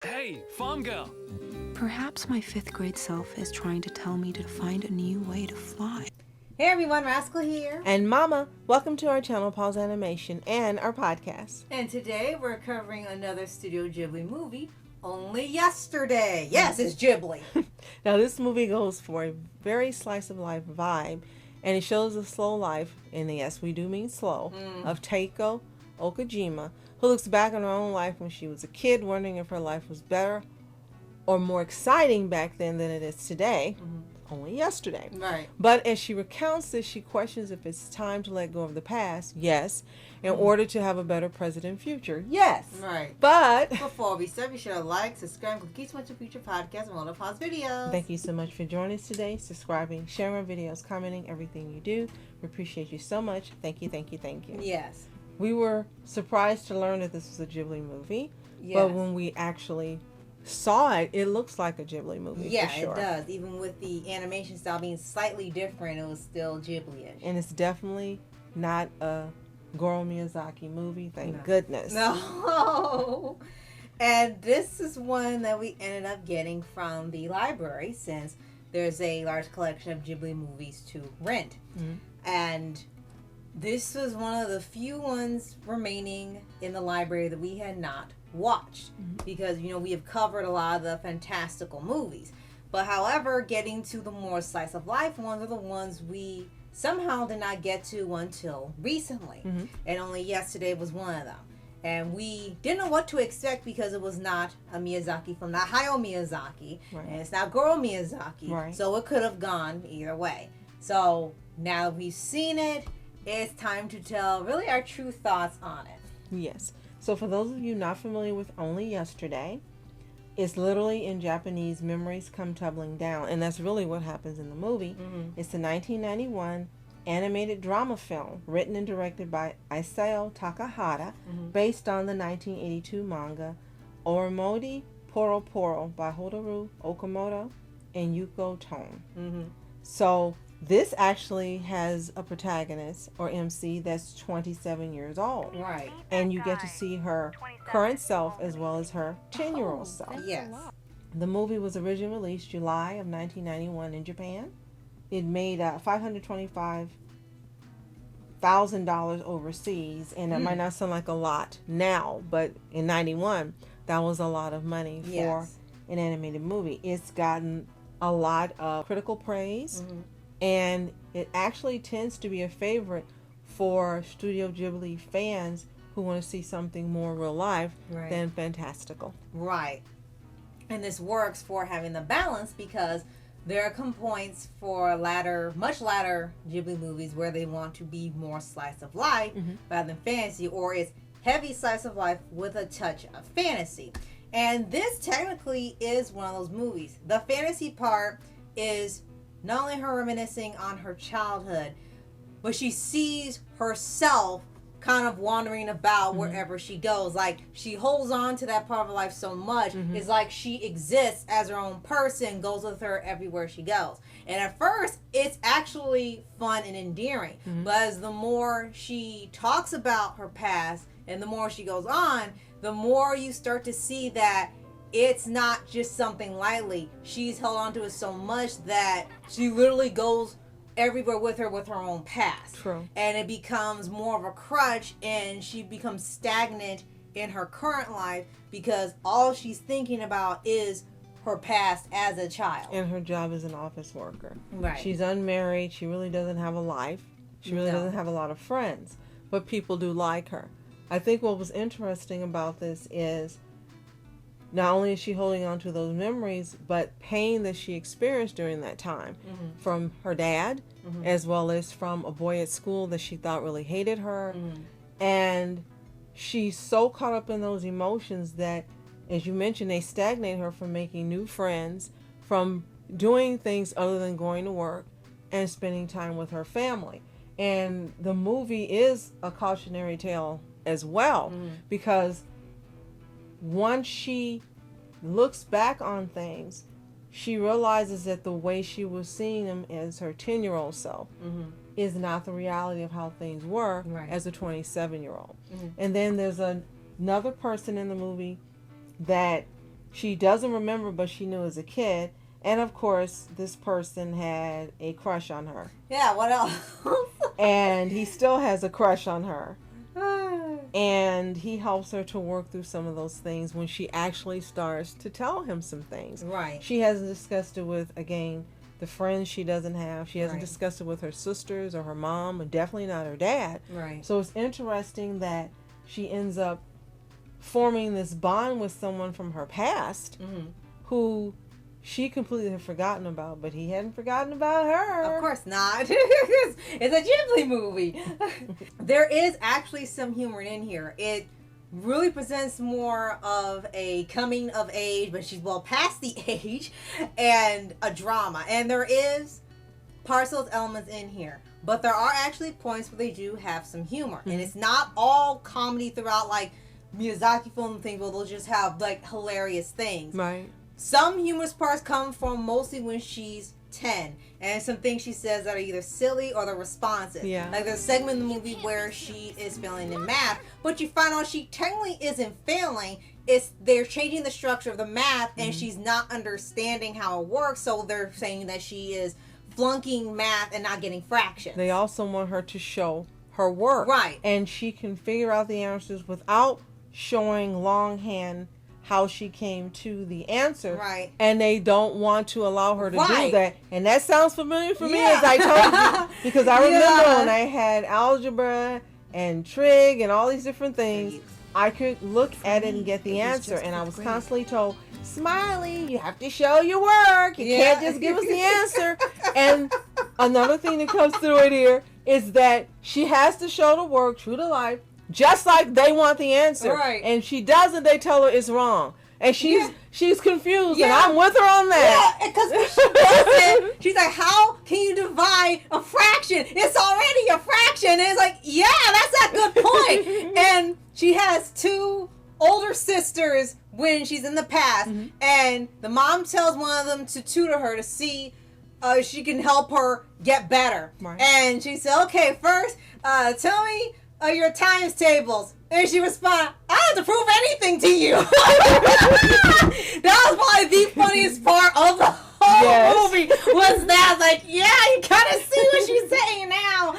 Hey, farm girl. Perhaps my 5th grade self is trying to tell me to find a new way to fly. Hey everyone, Rascal here. And Mama, welcome to our channel, Paws On Animation, and our podcast. And today we're covering another Studio Ghibli movie, Only Yesterday. Yes, it's Ghibli. Now, this movie goes for a very slice of life vibe, and it shows the slow life, and yes, we do mean slow, of Taeko Okajima, who looks back on her own life when she was a kid, wondering if her life was better or more exciting back then than it is today. Only yesterday. Right. But as she recounts this, she questions if it's time to let go of the past, yes, in order to have a better present and future, yes. Right. But Before we start, be sure to like, subscribe, and click each one to future podcasts and all of Paws videos. thank you so much for joining us today, subscribing, sharing our videos, commenting, everything you do. We appreciate you so much. Thank you, thank you, thank you. Yes. We were surprised to learn that this was a Ghibli movie, Yes. but when we actually saw it, it looks like a Ghibli movie, Yeah, for sure. it does. Even with the animation style being slightly different, it was still Ghibli-ish. And it's definitely not a Goro Miyazaki movie, thank No. goodness. No. And this is one that we ended up getting from the library since there's a large collection of Ghibli movies to rent. Mhm. And this was one of the few ones remaining in the library that we had not watched because, you know, we have covered a lot of the fantastical movies. But however, getting to the more slice of life ones are the ones we somehow did not get to until recently. And Only Yesterday was one of them. And we didn't know what to expect because it was not a Miyazaki film, not Hayao Miyazaki, Right. and it's not Goro Miyazaki. Right. So it could have gone either way. So now that we've seen it, it's time to tell really our true thoughts on it. Yes. So for those of you not familiar with Only Yesterday, it's literally in Japanese, memories come tumbling down. And that's really what happens in the movie. It's a 1991 animated drama film written and directed by Isao Takahata, based on the 1982 manga Oromodi Poro Poro by Hotaru Okamoto and Yuko Tone. So this actually has a protagonist, or MC, that's 27 years old. Right. And you get to see her current self as well as her 10-year-old self. Yes. The movie was originally released July of 1991 in Japan. It made $525,000 overseas, and it might not sound like a lot now, but in 91, that was a lot of money for Yes. an animated movie. It's gotten a lot of critical praise, and it actually tends to be a favorite for Studio Ghibli fans who want to see something more real life Right. than fantastical. Right. And this works for having the balance because there are some points for much latter Ghibli movies where they want to be more slice of life rather than fantasy, or it's heavy slice of life with a touch of fantasy. And this technically is one of those movies. The fantasy part is not only her reminiscing on her childhood, but she sees herself kind of wandering about wherever she goes. Like, she holds on to that part of her life so much. It's like she exists as her own person, goes with her everywhere she goes. And at first, it's actually fun and endearing. But as the more she talks about her past and the more she goes on, the more you start to see that it's not just something lightly. She's held on to it so much that she literally goes everywhere with her own past. True. And it becomes more of a crutch, and she becomes stagnant in her current life because all she's thinking about is her past as a child. And her job as an office worker. Right. She's unmarried. She really doesn't have a life. She really No. doesn't have a lot of friends. But people do like her. I think what was interesting about this is not only is she holding on to those memories, but pain that she experienced during that time from her dad, as well as from a boy at school that she thought really hated her. And she's so caught up in those emotions that, as you mentioned, they stagnate her from making new friends, from doing things other than going to work and spending time with her family. And the movie is a cautionary tale as well, because once she looks back on things, she realizes that the way she was seeing them as her 10-year-old self is not the reality of how things were as a 27-year-old. And then there's another person in the movie that she doesn't remember, but she knew as a kid. And of course, this person had a crush on her. Yeah, what else? And he still has a crush on her. And he helps her to work through some of those things when she actually starts to tell him some things. Right. She hasn't discussed it with, again, the friends she doesn't have. She hasn't Right. discussed it with her sisters or her mom, and definitely not her dad. Right. So it's interesting that she ends up forming this bond with someone from her past who she completely had forgotten about, but he hadn't forgotten about her. Of course not. It's a Ghibli movie. There is actually some humor in here. It really presents more of a coming of age, but she's well past the age, and a drama. And there is parts of those elements in here. But there are actually points where they do have some humor. And it's not all comedy throughout, like Miyazaki film things where they'll just have like hilarious things. Right. Some humorous parts come from mostly when she's 10, and some things she says that are either silly or they're responsive. Yeah. Like there's a segment in the movie where she is failing in math, but you find out she technically isn't failing. It's they're changing the structure of the math, and she's not understanding how it works, so they're saying that she is flunking math and not getting fractions. They also want her to show her work. Right. And she can figure out the answers without showing longhand how she came to the answer. Right. And they don't want to allow her to Right. do that. And that sounds familiar for me, Yeah. as I told you. Because I remember Yeah. when I had algebra and trig and all these different things, I could look at it and get the answer. And I was constantly told, Smiley, you have to show your work. You can't just give us the answer. And another thing that comes through it here is that she has to show the work true to life, just like they want the answer. Right. And she doesn't, they tell her it's wrong. And she's confused, and Yeah. I'm with her on that. Yeah, because when she does it, she's like, how can you divide a fraction? It's already a fraction. And it's like, yeah, that's a good point. And she has two older sisters when she's in the past, and the mom tells one of them to tutor her to see she can help her get better. Right. And she said, okay, first, tell me your times tables. And she responded, I don't have to prove anything to you. That was probably the funniest part of the whole movie, was that, like, yeah, you kind of see what she's saying now.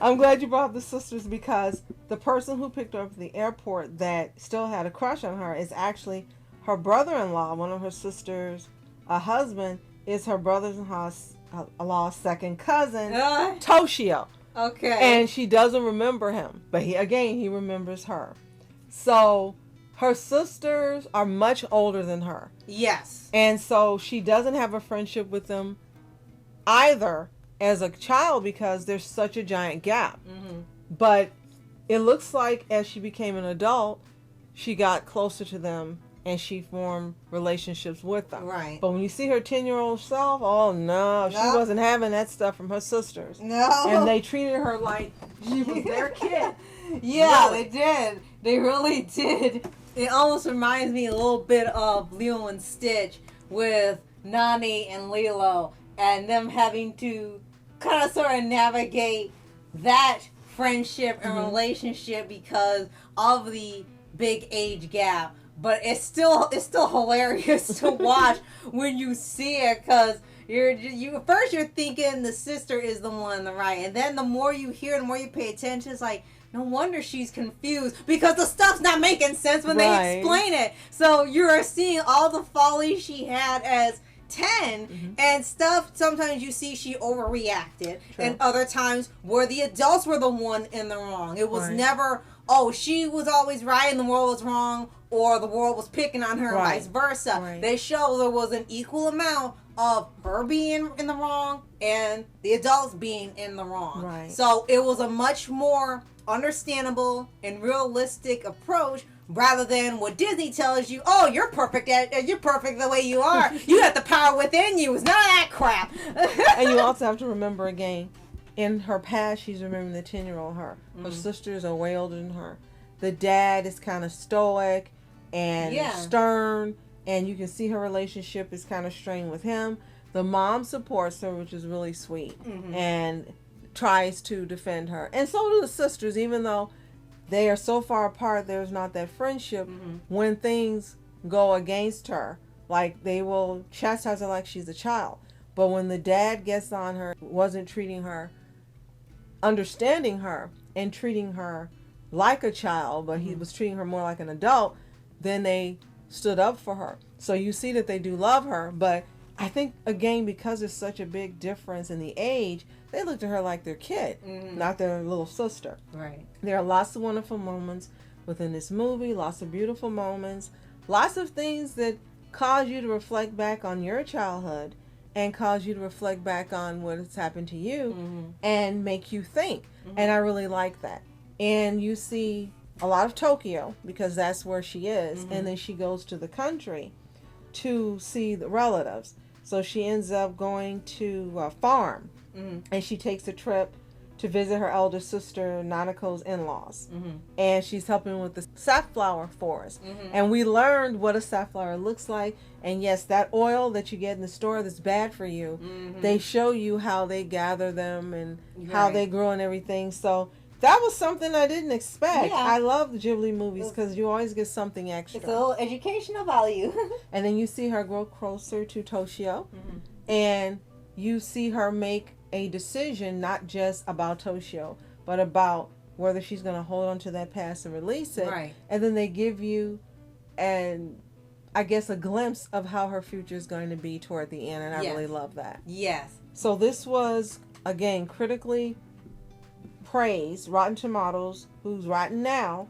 I'm glad you brought up the sisters, because the person who picked her up at the airport that still had a crush on her is actually her brother-in-law. One of her sisters' husband is her brother-in-law's second cousin, Toshio. Okay. And she doesn't remember him, but he remembers her. So her sisters are much older than her. Yes. And so she doesn't have a friendship with them either as a child, because there's such a giant gap. But it looks like as she became an adult, she got closer to them and she formed relationships with them. Right. But when you see her 10-year-old self, oh no, she wasn't having that stuff from her sisters. No. And they treated her like she was their kid. Yeah, Really. they did. They really did. It almost reminds me a little bit of Lilo and Stitch with Nani and Lilo, and them having to kind of sort of navigate that friendship and relationship because of the big age gap. But it's still hilarious to watch when you see it, because you're thinking the sister is the one on the right, and then the more you hear, the more you pay attention, it's like, no wonder she's confused, because the stuff's not making sense when they explain it. So you're seeing all the folly she had as 10 and stuff. Sometimes you see she overreacted, and other times where the adults were the one in the wrong. It was never, oh, she was always right and the world was wrong, or the world was picking on her, and vice versa. They show there was an equal amount of her being in the wrong and the adults being in the wrong. So it was a much more understandable and realistic approach, rather than what Disney tells you, oh, you're perfect the way you are. You have the power within you. It's none of that crap. And you also have to remember, again, in her past, she's remembering the 10-year-old her. Her sisters are way older than her. The dad is kind of stoic and stern, and you can see her relationship is kind of strained with him. The mom supports her, which is really sweet, and tries to defend her. And so do the sisters, even though they are so far apart, there's not that friendship. When things go against her. Like, they will chastise her like she's a child. But when the dad gets on her, wasn't treating her, understanding her, and treating her like a child, but he was treating her more like an adult, then they stood up for her. So you see that they do love her, but I think, again, because there's such a big difference in the age, they looked at her like their kid, not their little sister. Right. There are lots of wonderful moments within this movie, lots of beautiful moments, lots of things that cause you to reflect back on your childhood and cause you to reflect back on what has happened to you and make you think. And I really like that. And you see a lot of Tokyo, because that's where she is, and then she goes to the country to see the relatives. So she ends up going to a farm, and she takes a trip to visit her elder sister Nanako's in-laws, and she's helping with the safflower forest. And we learned what a safflower looks like, and yes, that oil that you get in the store that's bad for you, they show you how they gather them and how they grow and everything. So that was something I didn't expect. Yeah. I love the Ghibli movies because you always get something extra. It's a little educational value. And then you see her grow closer to Toshio, and you see her make a decision not just about Toshio, but about whether she's going to hold on to that past and release it. Right. And then they give you, and I guess, a glimpse of how her future is going to be toward the end, and I really love that. Yes. So this was, again, critically praised. Rotten Tomatoes, who's rotten now,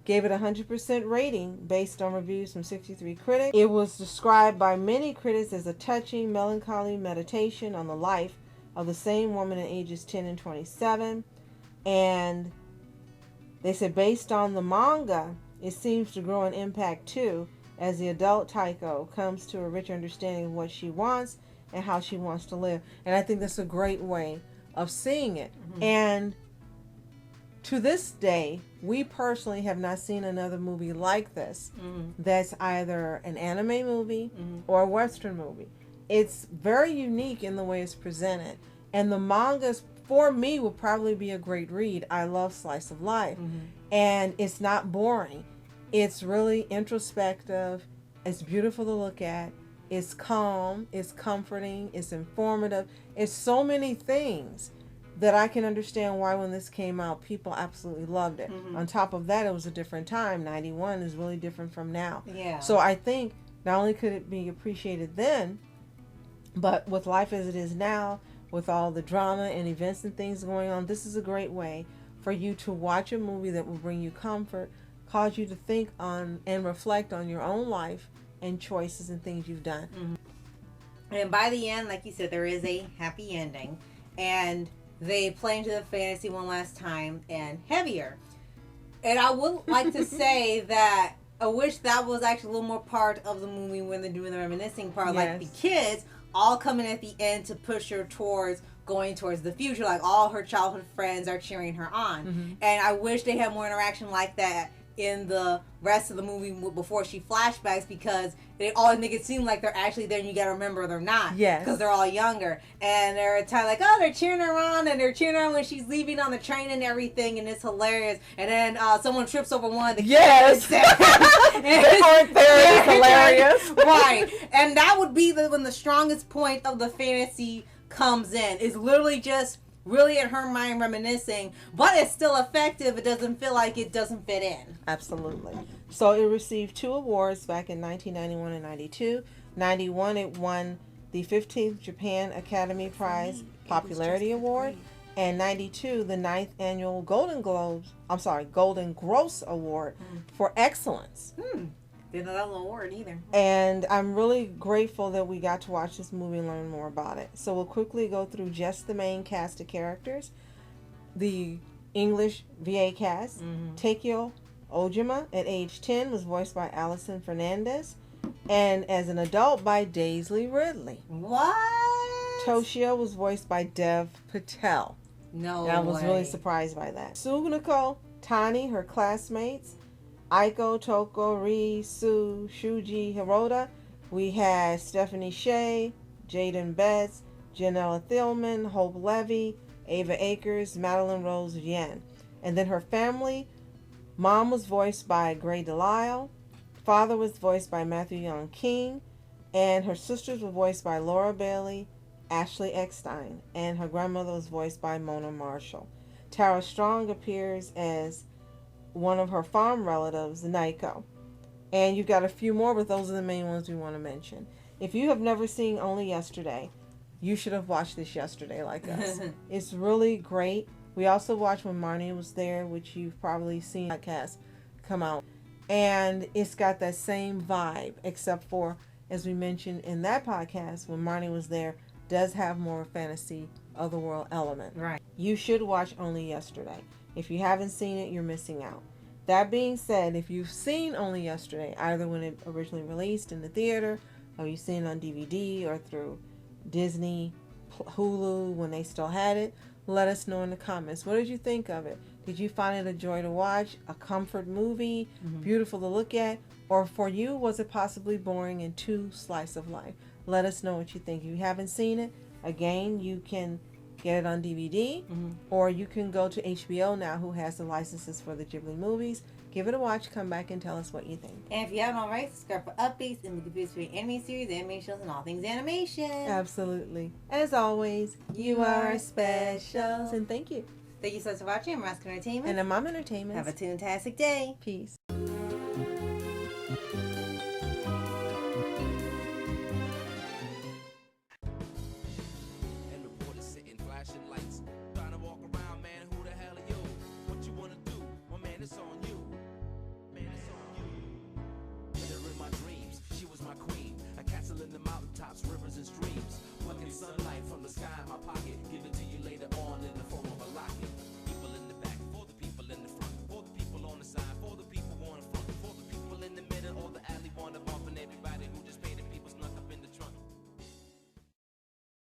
gave it a 100% rating based on reviews from 63 critics. It was described by many critics as a touching, melancholy meditation on the life of the same woman in ages 10 and 27. And they said, based on the manga, it seems to grow in impact too, as the adult Taeko comes to a richer understanding of what she wants and how she wants to live. And I think that's a great way of seeing it. And to this day, we personally have not seen another movie like this that's either an anime movie or a Western movie. It's very unique in the way it's presented. And the mangas, for me, will probably be a great read. I love slice of life. And it's not boring. It's really introspective. It's beautiful to look at. It's calm. It's comforting. It's informative. It's so many things that I can understand why when this came out, people absolutely loved it. On top of that, it was a different time. 91 is really different from now. Yeah. So I think not only could it be appreciated then, but with life as it is now, with all the drama and events and things going on, this is a great way for you to watch a movie that will bring you comfort, cause you to think on and reflect on your own life and choices and things you've done. And by the end, like you said, there is a happy ending. And they play into the fantasy one last time and heavier. And I would like to say that I wish that was actually a little more part of the movie when they're doing the reminiscing part. Like the kids all coming at the end to push her towards going towards the future. Like all her childhood friends are cheering her on. And I wish they had more interaction like that in the rest of the movie before she flashbacks, because they always make it seem like they're actually there, and you gotta remember they're not. Yes. Because they're all younger. And they're at time like, oh, they're cheering her on, and they're cheering her on when she's leaving on the train and everything, and it's hilarious. And then someone trips over one of the kids. They aren't there. It's hilarious. Right. And that would be when the strongest point of the fantasy comes in. It's literally just really in her mind reminiscing, but it's still effective. It doesn't feel like it doesn't fit in. Absolutely. So it received 2 awards back in 1991 and 92. 91, it won the 15th Japan Academy Prize Popularity Award, and 92, the 9th annual Golden Gross Award for excellence. Didn't know that was an award either. And I'm really grateful that we got to watch this movie and learn more about it. So we'll quickly go through just the main cast of characters. The English VA cast. Taeko Okajima at age 10 was voiced by Alison Fernandez, and as an adult by Daisley Ridley. What? Toshio was voiced by Dev Patel. No And I was way. really surprised by that. Sugunako, Tani, her classmates, Aiko, Toko, Ri, Su, Shuji, Hiroda. We had Stephanie Shea, Jaden Betts, Janella Thielman, Hope Levy, Ava Akers, Madeline Rose Yen. And then her family, Mom was voiced by Gray Delisle. father was voiced by Matthew Young King, and her sisters were voiced by Laura Bailey, Ashley Eckstein, and her grandmother was voiced by Mona Marshall. Tara Strong appears as one of her farm relatives, Naiko. And you've got a few more, but those are the main ones we want to mention. If you have never seen Only Yesterday, you should have watched this yesterday like us. It's really great. We also watched when Marnie was there, which you've probably seen podcast come out. And it's got that same vibe, except for, as we mentioned in that podcast, when Marnie was there, does have more fantasy otherworld element. Right. You should watch Only Yesterday. If you haven't seen it, you're missing out. That being said, if you've seen Only Yesterday, either when it originally released in the theater, or you've seen it on DVD, or through Disney, Hulu, when they still had it, let us know in the comments. What did you think of it? Did you find it a joy to watch, a comfort movie, beautiful to look at, or for you, was it possibly boring and too slice of life? Let us know what you think. If you haven't seen it, again, you can get it on DVD, or you can go to HBO now, who has the licenses for the Ghibli movies. Give it a watch, come back and tell us what you think. And if you haven't already, subscribe for updates and movie reviews for your anime series, anime shows, and all things animation. Absolutely. As always, you are special. And thank you. Thank you so much for watching. I'm Rascal Entertainment. And I'm Mom Entertainment. Have a toontastic day. Peace. Rivers and streams, plucking sunlight from the sky in my pocket.